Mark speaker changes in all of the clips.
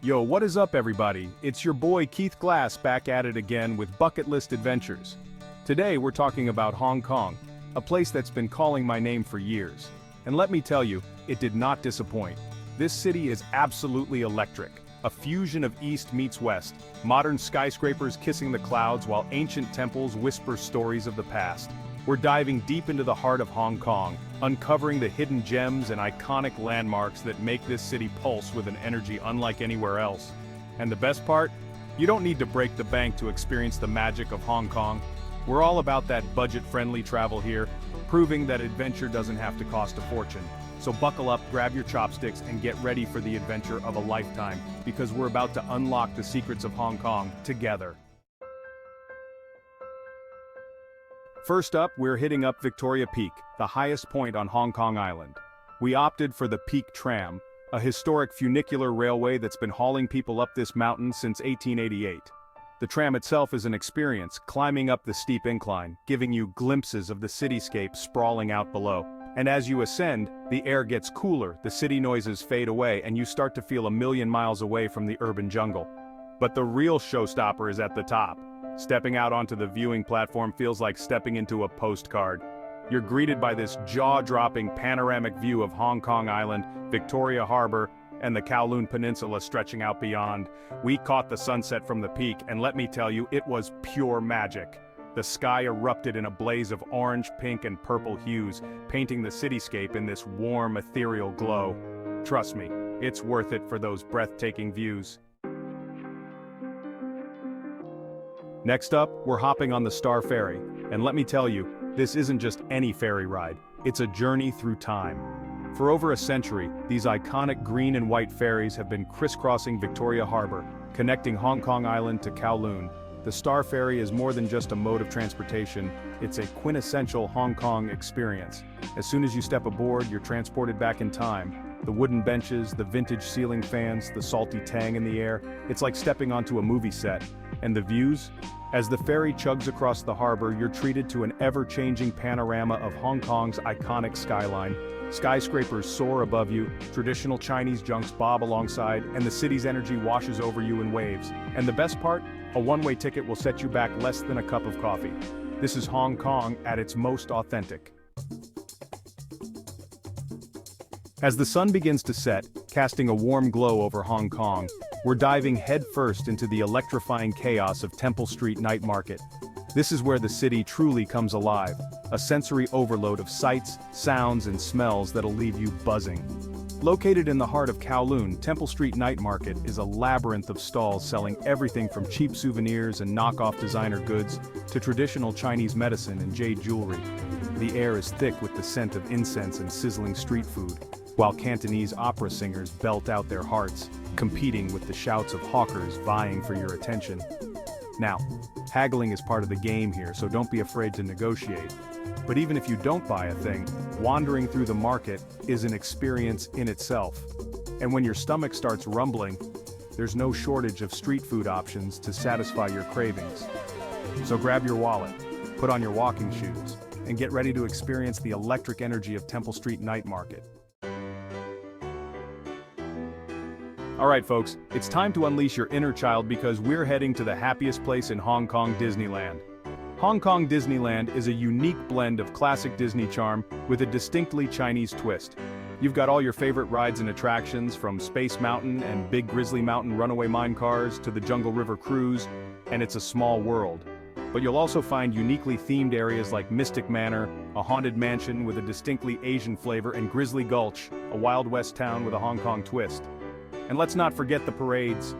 Speaker 1: Yo, what is up everybody? It's your boy Keith Glass back at it again with Bucket List Adventures. Today we're talking about Hong Kong, a place that's been calling my name for years. And let me tell you, it did not disappoint. This city is absolutely electric. A fusion of East meets West, modern skyscrapers kissing the clouds while ancient temples whisper stories of the past. We're diving deep into the heart of Hong Kong, uncovering the hidden gems and iconic landmarks that make this city pulse with an energy unlike anywhere else. And the best part? You don't need to break the bank to experience the magic of Hong Kong. We're all about that budget-friendly travel here, proving that adventure doesn't have to cost a fortune. So buckle up, grab your chopsticks, and get ready for the adventure of a lifetime, because we're about to unlock the secrets of Hong Kong together. First up, we're hitting up Victoria Peak, the highest point on Hong Kong Island. We opted for the Peak Tram, a historic funicular railway that's been hauling people up this mountain since 1888. The tram itself is an experience, climbing up the steep incline, giving you glimpses of the cityscape sprawling out below. And as you ascend, the air gets cooler, the city noises fade away, and you start to feel a million miles away from the urban jungle. But the real showstopper is at the top. Stepping out onto the viewing platform feels like stepping into a postcard. You're greeted by this jaw-dropping panoramic view of Hong Kong Island, Victoria Harbor, and the Kowloon Peninsula stretching out beyond. We caught the sunset from the peak, and let me tell you, it was pure magic. The sky erupted in a blaze of orange, pink, and purple hues, painting the cityscape in this warm, ethereal glow. Trust me, it's worth it for those breathtaking views. Next up, we're hopping on the Star Ferry, and let me tell you, this isn't just any ferry ride, it's a journey through time. For over a century, these iconic green and white ferries have been crisscrossing Victoria Harbor, connecting Hong Kong Island to Kowloon. The Star Ferry is more than just a mode of transportation, it's a quintessential Hong Kong experience. As soon as you step aboard, you're transported back in time. The wooden benches, the vintage ceiling fans, the salty tang in the air, it's like stepping onto a movie set. And the views? As the ferry chugs across the harbor, you're treated to an ever-changing panorama of Hong Kong's iconic skyline. Skyscrapers soar above you, traditional Chinese junks bob alongside, and the city's energy washes over you in waves. And the best part? A one-way ticket will set you back less than a cup of coffee. This is Hong Kong at its most authentic. As the sun begins to set, casting a warm glow over Hong Kong, we're diving headfirst into the electrifying chaos of Temple Street Night Market. This is where the city truly comes alive, a sensory overload of sights, sounds, and smells that'll leave you buzzing. Located in the heart of Kowloon, Temple Street Night Market is a labyrinth of stalls selling everything from cheap souvenirs and knockoff designer goods to traditional Chinese medicine and jade jewelry. The air is thick with the scent of incense and sizzling street food, while Cantonese opera singers belt out their hearts, competing with the shouts of hawkers vying for your attention. Now, haggling is part of the game here, so don't be afraid to negotiate. But even if you don't buy a thing, wandering through the market is an experience in itself. And when your stomach starts rumbling, there's no shortage of street food options to satisfy your cravings. So grab your wallet, put on your walking shoes, and get ready to experience the electric energy of Temple Street Night Market. Alright folks, it's time to unleash your inner child because we're heading to the happiest place in Hong Kong, Disneyland. Hong Kong Disneyland is a unique blend of classic Disney charm with a distinctly Chinese twist. You've got all your favorite rides and attractions from Space Mountain and Big Grizzly Mountain runaway mine cars to the Jungle River Cruise, and it's a small world. But you'll also find uniquely themed areas like Mystic Manor, a haunted mansion with a distinctly Asian flavor, and Grizzly Gulch, a Wild West town with a Hong Kong twist. And let's not forget the parades.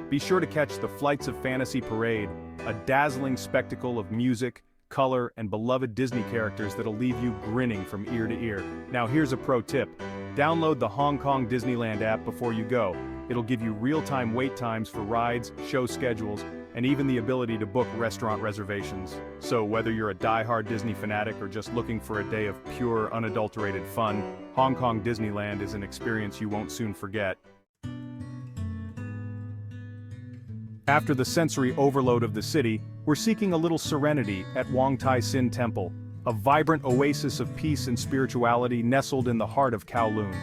Speaker 1: Be sure to catch the Flights of Fantasy Parade, a dazzling spectacle of music, color, and beloved Disney characters that'll leave you grinning from ear to ear. Now here's a pro tip. Download the Hong Kong Disneyland app before you go. It'll give you real-time wait times for rides, show schedules, and even the ability to book restaurant reservations. So whether you're a die-hard Disney fanatic or just looking for a day of pure, unadulterated fun, Hong Kong Disneyland is an experience you won't soon forget. After the sensory overload of the city, we're seeking a little serenity at Wong Tai Sin Temple, a vibrant oasis of peace and spirituality nestled in the heart of Kowloon.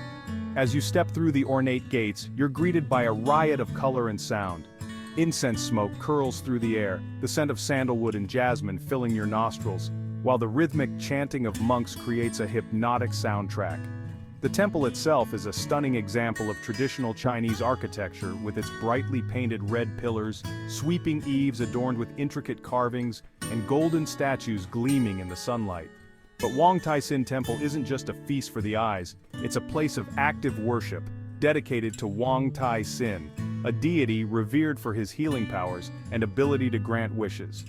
Speaker 1: As you step through the ornate gates, you're greeted by a riot of color and sound. Incense smoke curls through the air, the scent of sandalwood and jasmine filling your nostrils, while the rhythmic chanting of monks creates a hypnotic soundtrack. The temple itself is a stunning example of traditional Chinese architecture with its brightly painted red pillars, sweeping eaves adorned with intricate carvings, and golden statues gleaming in the sunlight. But Wong Tai Sin Temple isn't just a feast for the eyes, it's a place of active worship, dedicated to Wong Tai Sin, a deity revered for his healing powers and ability to grant wishes.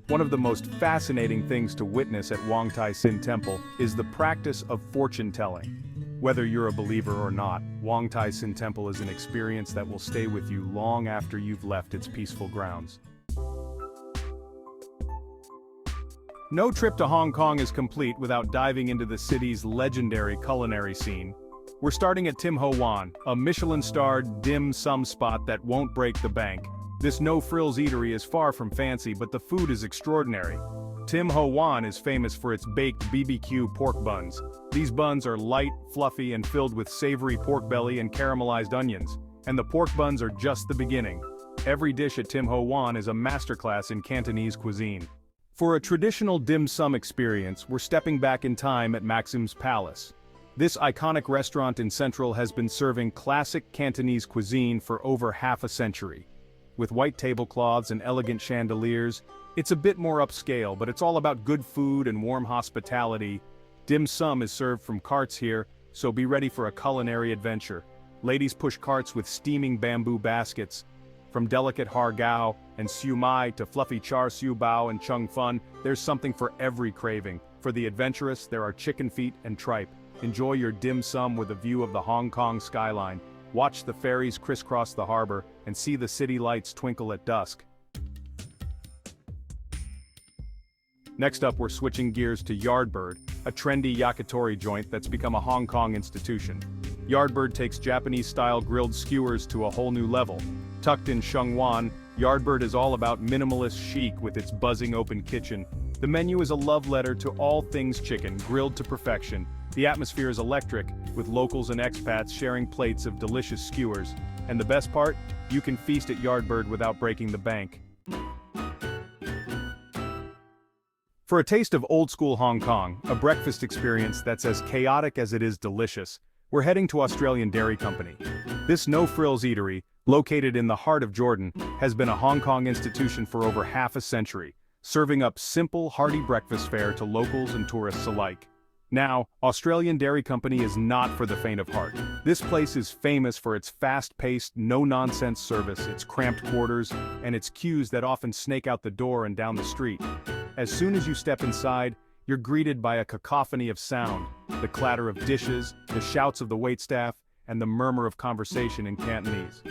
Speaker 1: One of the most fascinating things to witness at Wong Tai Sin Temple is the practice of fortune-telling. Whether you're a believer or not, Wong Tai Sin Temple is an experience that will stay with you long after you've left its peaceful grounds. No trip to Hong Kong is complete without diving into the city's legendary culinary scene. We're starting at Tim Ho Wan, a Michelin-starred dim sum spot that won't break the bank. This no-frills eatery is far from fancy, but the food is extraordinary. Tim Ho Wan is famous for its baked BBQ pork buns. These buns are light, fluffy, and filled with savory pork belly and caramelized onions. And the pork buns are just the beginning. Every dish at Tim Ho Wan is a masterclass in Cantonese cuisine. For a traditional dim sum experience, we're stepping back in time at Maxim's Palace. This iconic restaurant in Central has been serving classic Cantonese cuisine for over half a century. With white tablecloths and elegant chandeliers, it's a bit more upscale, but it's all about good food and warm hospitality. Dim sum is served from carts here, so be ready for a culinary adventure. Ladies push carts with steaming bamboo baskets. From delicate har gow and siu mai to fluffy char siu bao and chung fun, there's something for every craving. For the adventurous, there are chicken feet and tripe. Enjoy your dim sum with a view of the Hong Kong skyline. Watch the ferries crisscross the harbor and see the city lights twinkle at dusk. Next up, we're switching gears to Yardbird, a trendy yakitori joint that's become a Hong Kong institution. Yardbird takes Japanese-style grilled skewers to a whole new level. Tucked in Shengwan, Yardbird is all about minimalist chic with its buzzing open kitchen. The menu is a love letter to all things chicken, grilled to perfection. The atmosphere is electric, with locals and expats sharing plates of delicious skewers. And the best part? You can feast at Yardbird without breaking the bank. For a taste of old-school Hong Kong, a breakfast experience that's as chaotic as it is delicious, we're heading to Australian Dairy Company. This no-frills eatery, located in the heart of Jordan, has been a Hong Kong institution for over half a century, serving up simple, hearty breakfast fare to locals and tourists alike. Now, Australian Dairy Company is not for the faint of heart. This place is famous for its fast-paced, no-nonsense service, its cramped quarters, and its queues that often snake out the door and down the street. As soon as you step inside, you're greeted by a cacophony of sound, the clatter of dishes, the shouts of the waitstaff, and the murmur of conversation in Cantonese.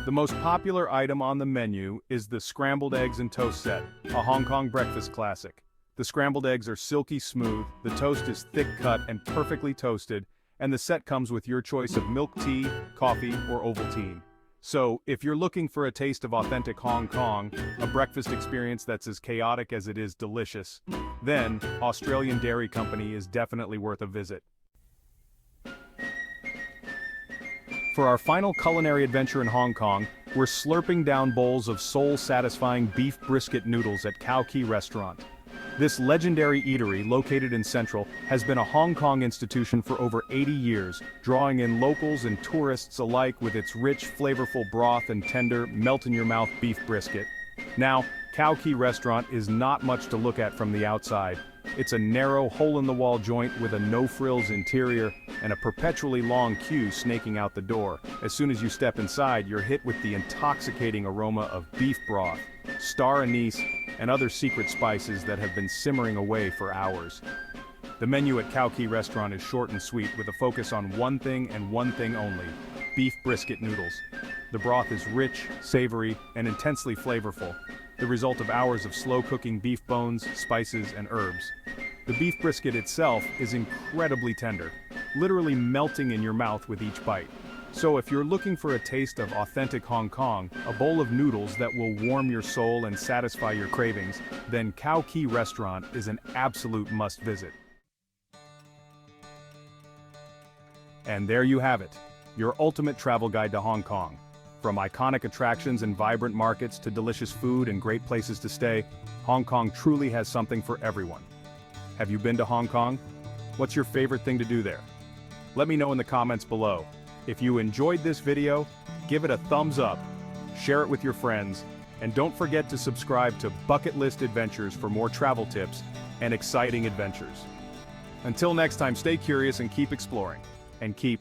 Speaker 1: The most popular item on the menu is the scrambled eggs and toast set, a Hong Kong breakfast classic. The scrambled eggs are silky smooth, the toast is thick cut and perfectly toasted, and the set comes with your choice of milk tea, coffee, or Ovaltine. So, if you're looking for a taste of authentic Hong Kong, a breakfast experience that's as chaotic as it is delicious, then Australian Dairy Company is definitely worth a visit. For our final culinary adventure in Hong Kong, we're slurping down bowls of soul-satisfying beef brisket noodles at Cow Key Restaurant. This legendary eatery, located in Central, has been a Hong Kong institution for over 80 years, drawing in locals and tourists alike with its rich, flavorful broth and tender, melt-in-your-mouth beef brisket. Now, Cow Key Restaurant is not much to look at from the outside. It's a narrow, hole-in-the-wall joint with a no-frills interior and a perpetually long queue snaking out the door. As soon as you step inside, you're hit with the intoxicating aroma of beef broth, star anise, and other secret spices that have been simmering away for hours. The menu at Cow Key Restaurant is short and sweet, with a focus on one thing and one thing only: beef brisket noodles. The broth is rich, savory, and intensely flavorful, the result of hours of slow-cooking beef bones, spices, and herbs. The beef brisket itself is incredibly tender, literally melting in your mouth with each bite. So if you're looking for a taste of authentic Hong Kong, a bowl of noodles that will warm your soul and satisfy your cravings, then Cow Key Restaurant is an absolute must-visit. And there you have it. your ultimate travel guide to Hong Kong. From iconic attractions and vibrant markets to delicious food and great places to stay, Hong Kong truly has something for everyone. Have you been to Hong Kong? What's your favorite thing to do there? Let me know in the comments below. If you enjoyed this video, give it a thumbs up, share it with your friends, and don't forget to subscribe to Bucket List Adventures for more travel tips and exciting adventures. Until next time, stay curious and keep exploring, and keep